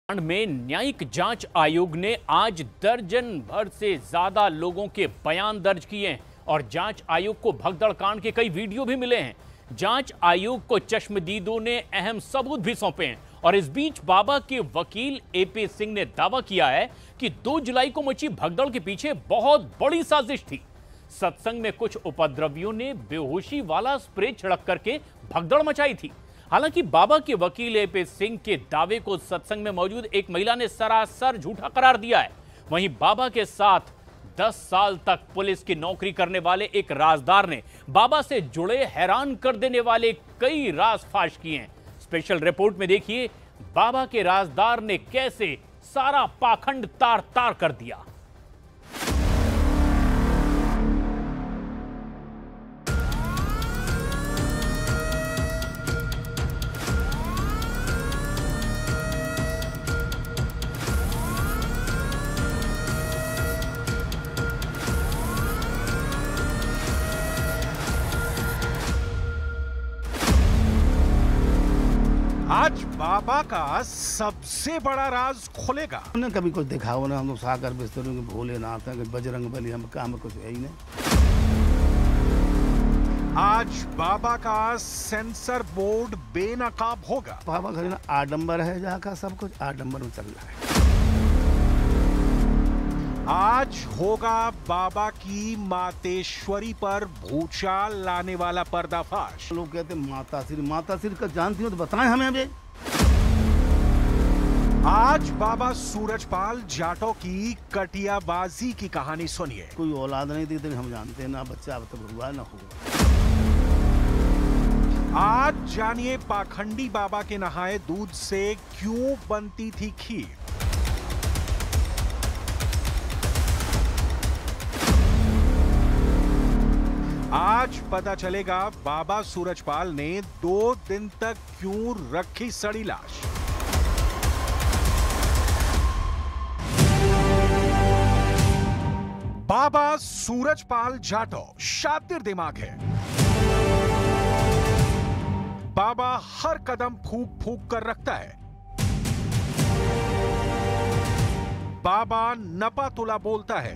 में न्यायिक जांच आयोग ने आज दर्जन भर से ज्यादा लोगों के बयान दर्ज किए हैं और जांच आयोग को भगदड़ कांड के कई वीडियो भी मिले हैं। जांच आयोग को चश्मदीदों ने अहम सबूत भी सौंपे हैं और इस बीच बाबा के वकील एपी सिंह ने दावा किया है कि 2 जुलाई को मची भगदड़ के पीछे बहुत बड़ी साजिश थी। सत्संग में कुछ उपद्रवियों ने बेहोशी वाला स्प्रे छिड़क करके भगदड़ मचाई थी। हालांकि बाबा के वकील एपी सिंह के दावे को सत्संग में मौजूद एक महिला ने सरासर झूठा करार दिया है। वहीं बाबा के साथ 10 साल तक पुलिस की नौकरी करने वाले एक राजदार ने बाबा से जुड़े हैरान कर देने वाले कई राज फाश किए हैं। स्पेशल रिपोर्ट में देखिए बाबा के राजदार ने कैसे सारा पाखंड तार तार कर दिया। आज बाबा का सबसे बड़ा राज खुलेगा। हमने कभी कुछ देखा हो ना, हम लोग सागर बिस्तरों के भोलेनाथ हैं, बजरंग बली, हम काम कुछ है ही नहीं। आज बाबा का सेंसर बोर्ड बेनकाब होगा। बाबा घर ना आडंबर है, जहाँ का सब कुछ आडंबर में चल रहा है। आज होगा बाबा की मातेश्वरी पर भूचाल लाने वाला पर्दाफाश। लोग कहते हैं माताश्री का जानती हो तो बताएं हमें अभी। आज बाबा सूरजपाल जाटव की कटियाबाजी की कहानी सुनिए। कोई औलाद नहीं थी, हम जानते हैं ना, बच्चा अब तक हुआ ना हुआ। आज जानिए पाखंडी बाबा के नहाए दूध से क्यों बनती थी खीर। आज पता चलेगा बाबा सूरजपाल ने 2 दिन तक क्यों रखी सड़ी लाश। बाबा सूरजपाल जाटव शातिर दिमाग है। बाबा हर कदम फूंक फूंक कर रखता है। बाबा नपा तुला बोलता है।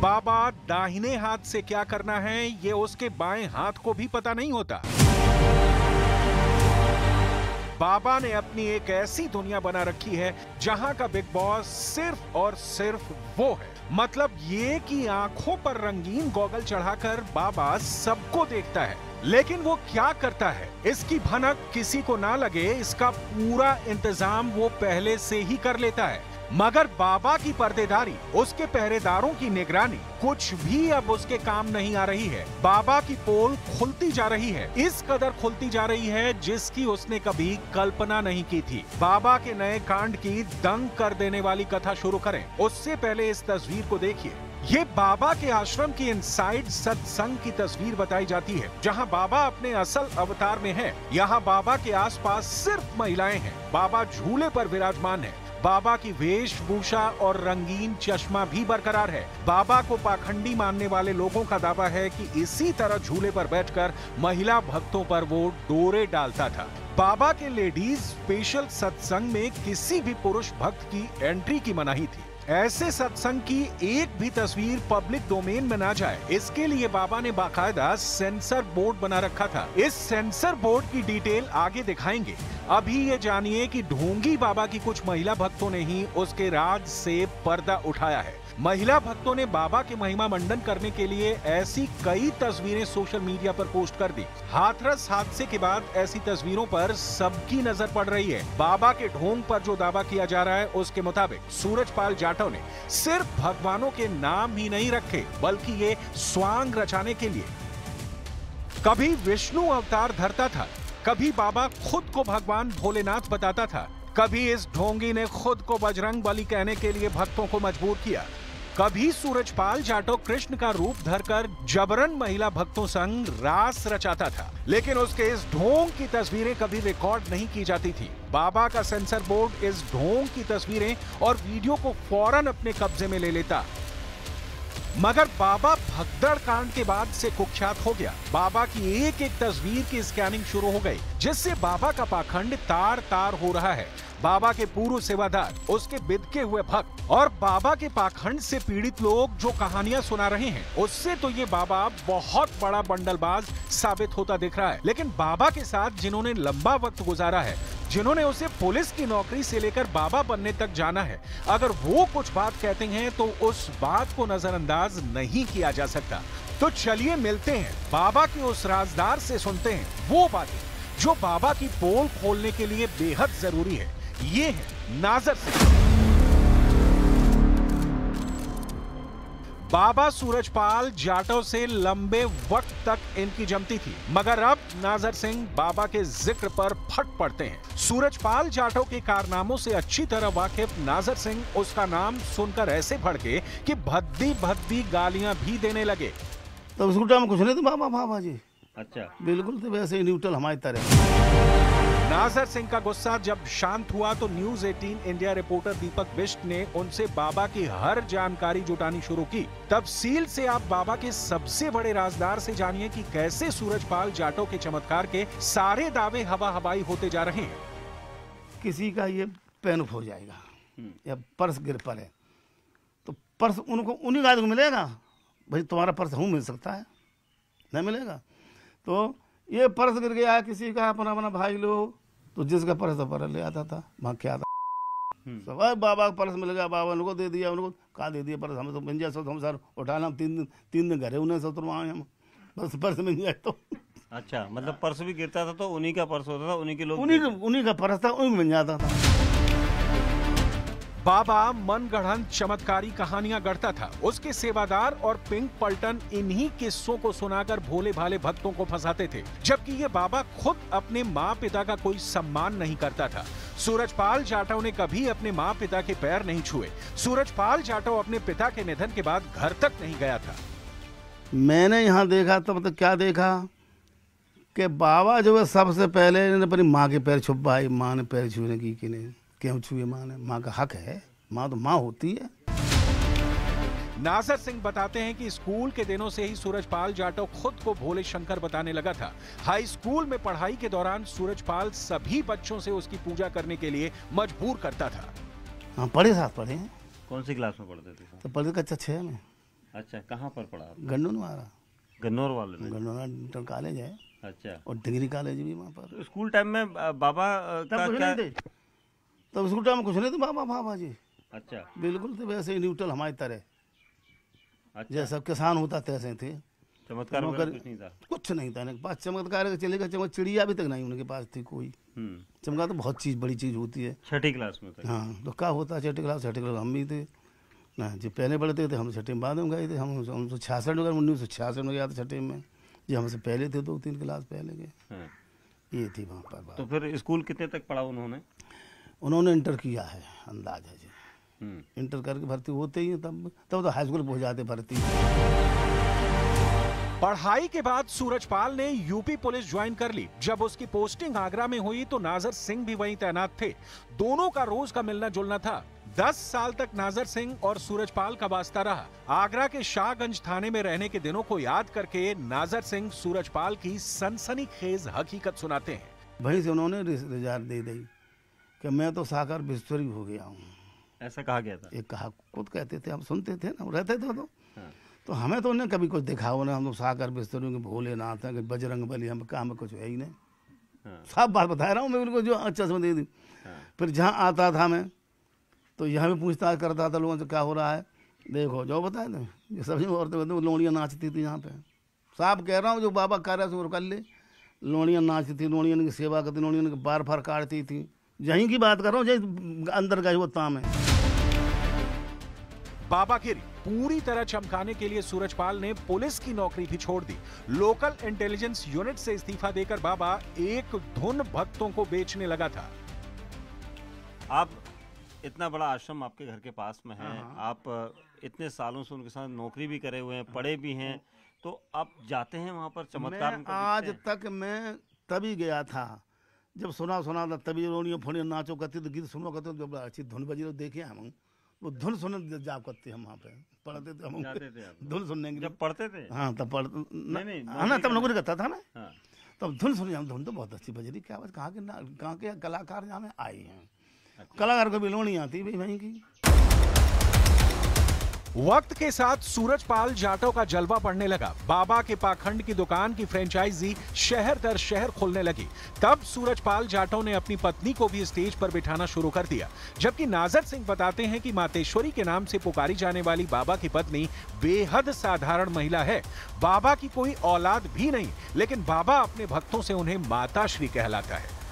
बाबा दाहिने हाथ से क्या करना है ये उसके बाएं हाथ को भी पता नहीं होता। बाबा ने अपनी एक ऐसी दुनिया बना रखी है जहां का बिग बॉस सिर्फ और सिर्फ वो है। मतलब ये कि आंखों पर रंगीन गॉगल चढ़ाकर बाबा सबको देखता है, लेकिन वो क्या करता है इसकी भनक किसी को ना लगे, इसका पूरा इंतजाम वो पहले से ही कर लेता है। मगर बाबा की पर्देदारी, उसके पहरेदारों की निगरानी कुछ भी अब उसके काम नहीं आ रही है। बाबा की पोल खुलती जा रही है, इस कदर खुलती जा रही है जिसकी उसने कभी कल्पना नहीं की थी। बाबा के नए कांड की दंग कर देने वाली कथा शुरू करें उससे पहले इस तस्वीर को देखिए। ये बाबा के आश्रम की इनसाइड सत्संग की तस्वीर बताई जाती है, जहां बाबा अपने असल अवतार में है। यहाँ बाबा के आसपास सिर्फ महिलाएं हैं। बाबा झूले पर विराजमान है। बाबा की वेशभूषा और रंगीन चश्मा भी बरकरार है। बाबा को पाखंडी मानने वाले लोगों का दावा है कि इसी तरह झूले पर बैठकर महिला भक्तों पर वो डोरे डालता था। बाबा के लेडीज स्पेशल सत्संग में किसी भी पुरुष भक्त की एंट्री की मनाही थी। ऐसे सत्संग की एक भी तस्वीर पब्लिक डोमेन में ना जाए, इसके लिए बाबा ने बाकायदा सेंसर बोर्ड बना रखा था। इस सेंसर बोर्ड की डिटेल आगे दिखाएंगे। अभी ये जानिए कि ढोंगी बाबा की कुछ महिला भक्तों ने ही उसके राज से पर्दा उठाया है। महिला भक्तों ने बाबा के महिमा मंडन करने के लिए ऐसी कई तस्वीरें सोशल मीडिया पर पोस्ट कर दी। हाथरस हादसे के बाद ऐसी तस्वीरों पर सबकी नजर पड़ रही है। बाबा के ढोंग पर जो दावा किया जा रहा है उसके मुताबिक सूरजपाल जाटव ने सिर्फ भगवानों के नाम ही नहीं रखे, बल्कि ये स्वांग रचाने के लिए कभी विष्णु अवतार धरता था, कभी बाबा खुद को भगवान भोलेनाथ बताता था, कभी इस ढोंगी ने खुद को बजरंग बली कहने के लिए भक्तों को मजबूर किया, कभी सूरजपाल जाटव कृष्ण का रूप धरकर जबरन महिला भक्तों संग रास रचाता था। लेकिन उसके इस ढोंग की तस्वीरें कभी रिकॉर्ड नहीं की जाती थी। बाबा का सेंसर बोर्ड इस ढोंग की तस्वीरें और वीडियो को फौरन अपने कब्जे में ले लेता। मगर बाबा भगदड़ कांड के बाद से कुख्यात हो गया। बाबा की एक एक तस्वीर की स्कैनिंग शुरू हो गई, जिससे बाबा का पाखंड तार तार हो रहा है। बाबा के पूर्व सेवादार, उसके बिदके हुए भक्त और बाबा के पाखंड से पीड़ित लोग जो कहानियां सुना रहे हैं, उससे तो ये बाबा बहुत बड़ा बंडलबाज साबित होता दिख रहा है। लेकिन बाबा के साथ जिन्होंने लंबा वक्त गुजारा है, जिन्होंने उसे पुलिस की नौकरी से लेकर बाबा बनने तक जाना है, अगर वो कुछ बात कहते हैं तो उस बात को नजरअंदाज नहीं किया जा सकता। तो चलिए मिलते हैं बाबा के उस राजदार से, सुनते हैं वो बातें जो बाबा की पोल खोलने के लिए बेहद जरूरी है। ये है नाजर सिंह। बाबा सूरजपाल जाटव से लंबे वक्त तक इनकी जमती थी, मगर अब नाजर सिंह बाबा के जिक्र पर फट पड़ते हैं। सूरजपाल जाटव के कारनामों से अच्छी तरह वाकिफ नाजर सिंह उसका नाम सुनकर ऐसे भड़के कि भद्दी भद्दी गालियां भी देने लगे। तो उस में कुछ नहीं, तो बाबा बाबा जी अच्छा बिल्कुल तो वैसे ही न्यूट्रल हमारी तरह। नाजर सिंह का गुस्सा जब शांत हुआ तो न्यूज 18 इंडिया रिपोर्टर दीपक बिष्ट ने उनसे बाबा की हर जानकारी जुटानी शुरू की। तफसील से आप बाबा के सबसे बड़े राजदार से जानिए कि कैसे सूरजपाल जाटव के चमत्कार के सारे दावे हवा हवाई होते जा रहे हैं। किसी का ये पेन हो जाएगा या पर्स गिर पड़े तो पर्स उनको उन्हीं गाय को मिलेगा। भाई तुम्हारा पर्स हूँ मिल सकता है, नहीं मिलेगा। तो ये पर्स गिर गया किसी का अपना अपना भाई लोग, तो जिसका पर्स था पर्स ले आता था, वहाँ क्या था सब बाबा का पर्स मिल गया, बाबा उनको दे दिया, उनको कहा दे दिया पर्स, हमें तो मिल जाए सब, हम सर उठाना, हम 3 दिन घरे उन्हें सब तुरवाए हम, बस पर्स मिल जाए तो। अच्छा, मतलब पर्स भी गिरता था तो उन्हीं का पर्स होता था, उन्हीं के लोग उन्हीं का पर्स था, उन्हीं मिल जाता था। बाबा मनगढ़ंत चमत्कारी कहानियां गढ़ता था। उसके सेवादार और पिंक पलटन इन्हीं किस्सों को सुनाकर भोले भाले भक्तों को फंसाते थे, जबकि ये बाबा खुद अपने माँ पिता का कोई सम्मान नहीं करता था। सूरजपाल जाटव ने कभी अपने माँ पिता के पैर नहीं छुए। सूरजपाल जाटव अपने पिता के निधन के बाद घर तक नहीं गया था। मैंने यहाँ देखा तो मतलब क्या देखा कि बाबा जो है सबसे पहले अपनी माँ के पैर छुपाए। माँ ने पैर छूने की कि नहीं, क्यों छुए? माँ ने, माँ का हक है, माँ तो माँ होती है। नाजर सिंह बताते हैं कि स्कूल के दिनों से ही सूरजपाल जाटव खुद को भोले शंकर बताने लगा था। हाई स्कूल में पढ़ाई के दौरान सूरजपाल सभी बच्चों से उसकी पूजा करने के लिए मजबूर करता था। हाँ, पढ़े, साथ पढ़े हैं। कौन सी क्लास में पढ़ते थे? तो पढ़े कक्षा 6 में। अच्छा, कहाँ पर पढ़ा? गन्नौर वाला, गन्नौर वाले में। गन्नौर इंटर कॉलेज है। अच्छा, और डिग्री कॉलेज भी वहाँ पर। तो स्कूल टाइम में बाबा का क्या? तब स्कूल टाइम में कुछ नहीं, तो बाबा बाबा जी। अच्छा, बिल्कुल तो वैसे ही न्यूट्रल हमारी तरह। अच्छा, जैसा किसान होता तैसे थे। चमत्कार वगैरह कुछ नहीं था? कुछ नहीं था इनके पास। चमत्कार चलेगा, चिड़िया भी तक नहीं उनके पास थी कोई। चमत्कार तो बहुत चीज, बड़ी चीज होती है। 6ठी क्लास में था? हाँ, तो क्या होता है 6ठी क्लास हम भी थे ना, जो पहले पढ़ते थे हम 6ठी में बाद में गए थे। हम 1966 में 1966 में गया था 6ठी में, जो हमसे पहले थे 2-3 क्लास पहले के। ये थी वहाँ पर। तो फिर स्कूल कितने तक पढ़ा उन्होंने? उन्होंने इंटर किया है, अंदाज है जी। इंटर करके भर्ती होते ही तब तो हाई स्कूल पहुंच जाते भर्ती। पढ़ाई के बाद सूरजपाल ने यूपी पुलिस ज्वाइन कर ली। जब उसकी पोस्टिंग आगरा में हुई तो नाजर सिंह भी वहीं तैनात थे। दोनों का रोज का मिलना जुलना था। 10 साल तक नाजर सिंह और सूरजपाल का वास्ता रहा। आगरा के शाहगंज थाने में रहने के दिनों को याद करके नाजर सिंह सूरजपाल की सनसनीखेज हकीकत सुनाते हैं। वहीं से उन्होंने रिजार्ट दे दी कि मैं तो साकार बिस्तरी हो गया हूँ। ऐसा कहा गया था? एक कहा, खुद कहते थे, हम सुनते थे ना, रहते थे तो हमें तो उन्हें कभी कुछ दिखाओ ना। हम लोग साकार बिस्तरी के भोलेनाथ हैं, बजरंग बली, हम काम में कुछ है ही नहीं। सब बात बता रहा हूँ मैं उनको, जो अच्छा समझ दे दी। फिर जहाँ आता था मैं तो यहाँ भी पूछताछ करता था लोगों से, क्या हो रहा है, देखो जो बताए थे। ये सभी औरतें लोनियाँ नाचती थी यहाँ पे। साहब कह रहा हूँ, जो बाबा कह रहा है कर ले। लोनियाँ नाचती थी, लोनियाँ की सेवा करती, लोनियाँ की बार फार काटती थी। यहीं की बात कर रहा हूँ, जहीं अंदर का वो ताम है। बाबागिरी पूरी तरह चमकाने के लिए सूरजपाल ने पुलिस की नौकरी भी छोड़ दी। लोकल इंटेलिजेंस यूनिट से इस्तीफा देकर बाबा एक धुन भक्तों को बेचने लगा था। आप इतना बड़ा आश्रम आपके घर के पास में है, आप इतने सालों से उनके साथ नौकरी भी करे हुए हैं, पढ़े भी हैं, तो आप जाते हैं वहाँ पर चमत्कार? आज तक मैं तभी गया था जब सुना था, तभी रोनियों फोनियों नाचो करती तो गीत सुनो करते, जब अच्छी धुन बजी देखे हम वो धुन सुनने जाप करते हम वहाँ पे पढ़ते थे हम, जाते थे आप? धुन सुनने के लिए। जब पढ़ते थे? हाँ तब पढ़ नहीं, हाँ ना, तब नौकरी करता था ना, हाँ। तब धुन सुनी, हम धुन तो बहुत अच्छी बज रही, क्या बात, कहाँ के कलाकार यहाँ में आए हैं। कलाकार को भी लो नहीं आती भाई वहीं की। वक्त के साथ सूरजपाल जाटव का जलवा बढ़ने लगा। बाबा के पाखंड की दुकान की फ्रेंचाइजी शहर दर शहर खुलने लगी। तब सूरजपाल जाटव ने अपनी पत्नी को भी स्टेज पर बिठाना शुरू कर दिया। जबकि नाजर सिंह बताते हैं कि मातेश्वरी के नाम से पुकारी जाने वाली बाबा की पत्नी बेहद साधारण महिला है। बाबा की कोई औलाद भी नहीं, लेकिन बाबा अपने भक्तों से उन्हें माताश्री कहलाता है।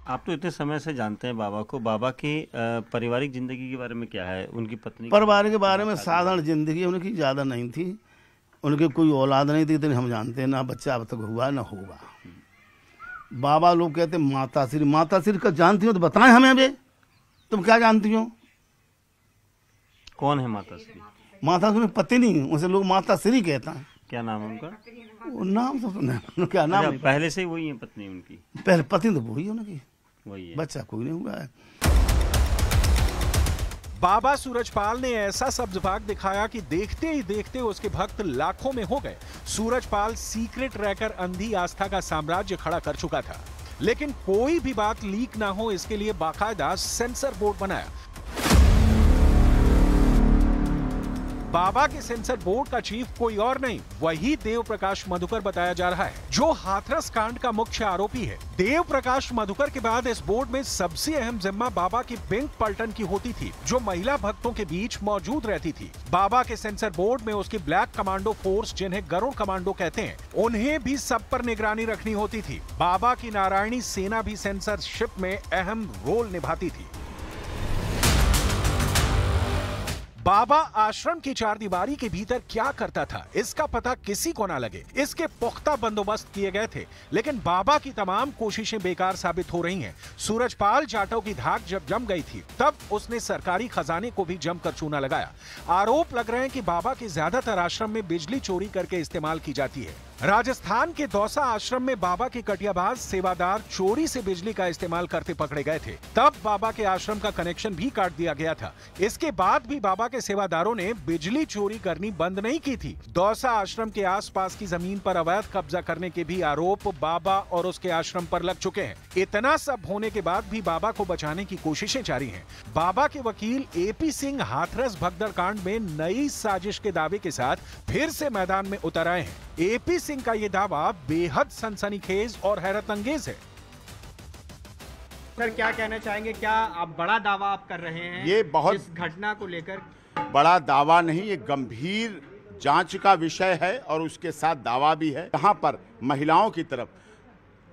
आप तो इतने समय से जानते हैं बाबा को, बाबा की पारिवारिक जिंदगी के बारे में क्या है? उनकी पत्नी परिवार के बारे में साधारण जिंदगी उनकी ज्यादा नहीं थी, उनके कोई औलाद नहीं थी, इतने हम जानते हैं, ना बच्चा अब तक हुआ ना होगा। बाबा लोग कहते माताश्री, माताश्री का जानती हो तो बताएं हमें, अभी तुम क्या जानती हो? कौन है माताश्री? माताश्री पति नहीं, उसे लोग माताश्री कहता है। क्या नाम है उनका? वो नाम तो सुना, क्या नाम? अच्छा, पहले से ही वही है पत्नी उनकी? पहले पत्नी तो वही है उनकी, वही है, बच्चा कोई नहीं हुआ है। बाबा सूरजपाल ने ऐसा सब्जबाग दिखाया कि देखते ही देखते उसके भक्त लाखों में हो गए। सूरजपाल सीक्रेट रहकर अंधी आस्था का साम्राज्य खड़ा कर चुका था, लेकिन कोई भी बात लीक ना हो इसके लिए बाकायदा सेंसर बोर्ड बनाया। बाबा के सेंसर बोर्ड का चीफ कोई और नहीं, वही देव प्रकाश मधुकर बताया जा रहा है, जो हाथरस कांड का मुख्य आरोपी है। देव प्रकाश मधुकर के बाद इस बोर्ड में सबसे अहम जिम्मा बाबा की पिंक पलटन की होती थी, जो महिला भक्तों के बीच मौजूद रहती थी। बाबा के सेंसर बोर्ड में उसकी ब्लैक कमांडो फोर्स, जिन्हें गरुड़ कमांडो कहते हैं, उन्हें भी सब पर निगरानी रखनी होती थी। बाबा की नारायणी सेना भी सेंसरशिप में अहम रोल निभाती थी। बाबा आश्रम की चारदीवारी के भीतर क्या करता था, इसका पता किसी को ना लगे, इसके पुख्ता बंदोबस्त किए गए थे, लेकिन बाबा की तमाम कोशिशें बेकार साबित हो रही हैं। सूरजपाल जाटव की धाक जब जम गई थी, तब उसने सरकारी खजाने को भी जमकर चूना लगाया। आरोप लग रहे हैं कि बाबा के ज्यादातर आश्रम में बिजली चोरी करके इस्तेमाल की जाती है। राजस्थान के दौसा आश्रम में बाबा के कटियाबाज सेवादार चोरी से बिजली का इस्तेमाल करते पकड़े गए थे। तब बाबा के आश्रम का कनेक्शन भी काट दिया गया था। इसके बाद भी बाबा के सेवादारों ने बिजली चोरी करनी बंद नहीं की थी। दौसा आश्रम के आसपास की जमीन पर अवैध कब्जा करने के भी आरोप बाबा और उसके आश्रम पर लग चुके हैं। इतना सब होने के बाद भी बाबा को बचाने की कोशिशें जारी हैं। बाबा के वकील एपी सिंह हाथरस भगदड़ कांड में नई साजिश के दावे के साथ फिर से मैदान में उतर आए हैं। एपी सिंह का ये दावा बेहद सनसनीखेज और हैरत अंगेज है। सर क्या कहना चाहेंगे, क्या आप बड़ा दावा आप कर रहे हैं? ये बहुत इस घटना को लेकर बड़ा दावा नहीं, ये गंभीर जांच का विषय है और उसके साथ दावा भी है। यहाँ पर महिलाओं की तरफ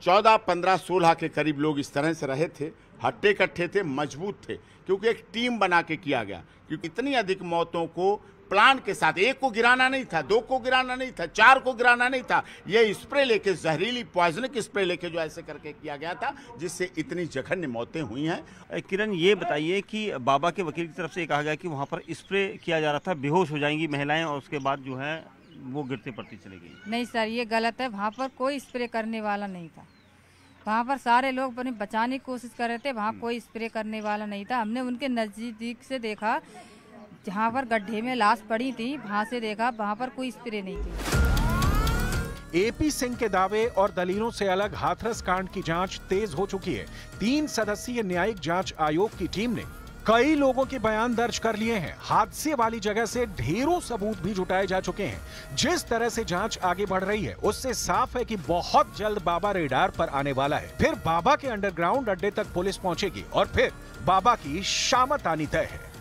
14, 15, 16 के करीब लोग इस तरह से रहे थे, हट्टे कट्ठे थे, मजबूत थे, क्योंकि एक टीम बना के किया गया। क्योंकि इतनी अधिक मौतों को प्लान के साथ, एक को गिराना नहीं था, 2 को गिराना नहीं था, 4 को गिराना नहीं था, ये स्प्रे लेके, जहरीली पॉइजनिक स्प्रे लेके जो ऐसे करके किया गया था, जिससे इतनी जघन्य मौतें हुई हैं। किरण ये बताइए कि बाबा के वकील की तरफ से कहा गया कि वहाँ पर स्प्रे किया जा रहा था, बेहोश हो जाएंगी महिलाएं और उसके बाद जो है वो गिरते पड़ती चली गई। नहीं सर, ये गलत है। वहाँ पर कोई स्प्रे करने वाला नहीं था। वहाँ पर सारे लोग अपने बचाने की कोशिश कर रहे थे, वहाँ कोई स्प्रे करने वाला नहीं था। हमने उनके नजदीक से देखा, जहाँ पर गड्ढे में लाश पड़ी थी, वहाँ से देखा, वहाँ पर कोई स्प्रे नहीं थी। एपी सिंह के दावे और दलीलों से अलग हाथरस कांड की जांच तेज हो चुकी है। 3 सदस्यीय न्यायिक जांच आयोग की टीम ने कई लोगों के बयान दर्ज कर लिए हैं। हादसे वाली जगह से ढेरों सबूत भी जुटाए जा चुके हैं। जिस तरह से जांच आगे बढ़ रही है, उससे साफ है कि बहुत जल्द बाबा रेडार पर आने वाला है। फिर बाबा के अंडरग्राउंड अड्डे तक पुलिस पहुंचेगी और फिर बाबा की शामत आनी तय है।